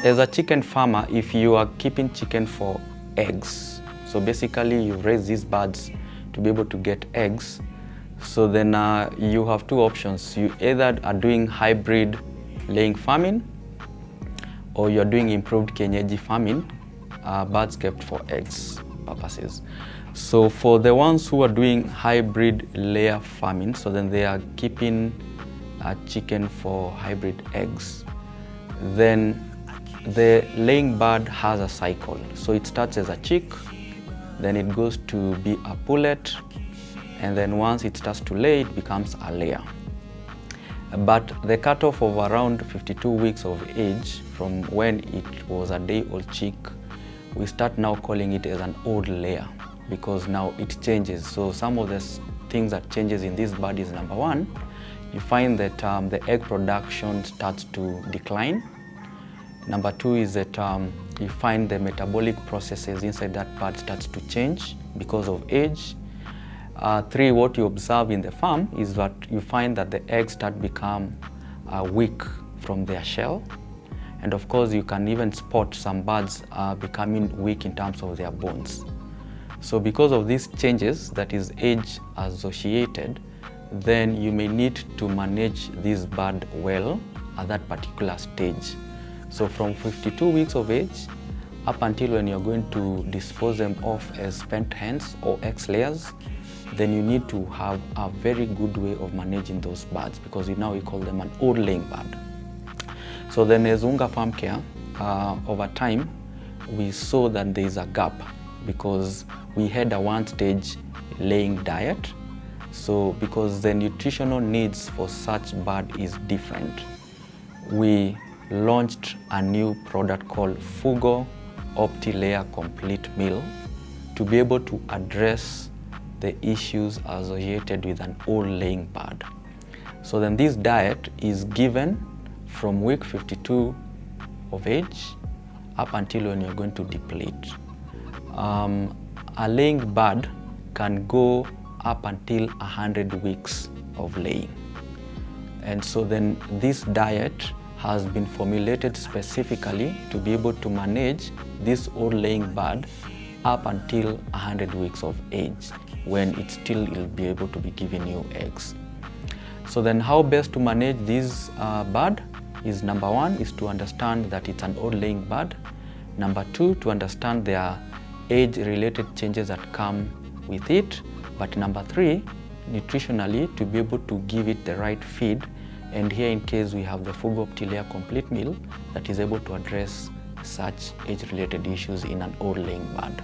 As a chicken farmer, if you are keeping chicken for eggs, so basically you raise these birds to be able to get eggs, so then you have two options. You either are doing hybrid laying farming, or you're doing improved kienyeji farming, birds kept for eggs purposes. So for the ones who are doing hybrid layer farming, so then they are keeping a chicken for hybrid eggs, then the laying bird has a cycle. So it starts as a chick, then it goes to be a pullet, and then once it starts to lay, it becomes a layer. But the cutoff of around 52 weeks of age, from when it was a day-old chick, we start now calling it as an old layer, because now it changes. So some of the things that changes in this bird is, number one, you find that the egg production starts to decline. Number two is that you find the metabolic processes inside that bird starts to change because of age. Three, what you observe in the farm is that you find that the eggs start become weak from their shell. And of course, you can even spot some birds becoming weak in terms of their bones. So because of these changes, that is age associated, then you may need to manage this bird well at that particular stage. So from 52 weeks of age up until when you're going to dispose them off as spent hens or egg layers, then you need to have a very good way of managing those birds, because now we call them an old laying bird. So then as Unga Farm Care, over time, we saw that there is a gap, because we had a one-stage laying diet. So because the nutritional needs for such bird is different, we launched a new product called Fugo OptiLayer Complete Meal to be able to address the issues associated with an old laying bird. So then this diet is given from week 52 of age up until when you're going to deplete. A laying bird can go up until 100 weeks of laying. And so then this diet has been formulated specifically to be able to manage this old laying bird up until 100 weeks of age, when it still will be able to be giving you eggs. So then how best to manage this bird is, number one, is to understand that it's an old laying bird. Number two, to understand their age-related changes that come with it. But number three, nutritionally, to be able to give it the right feed. And here in case we have the Fugo OptiLayer Complete Meal that is able to address such age-related issues in an old laying bird.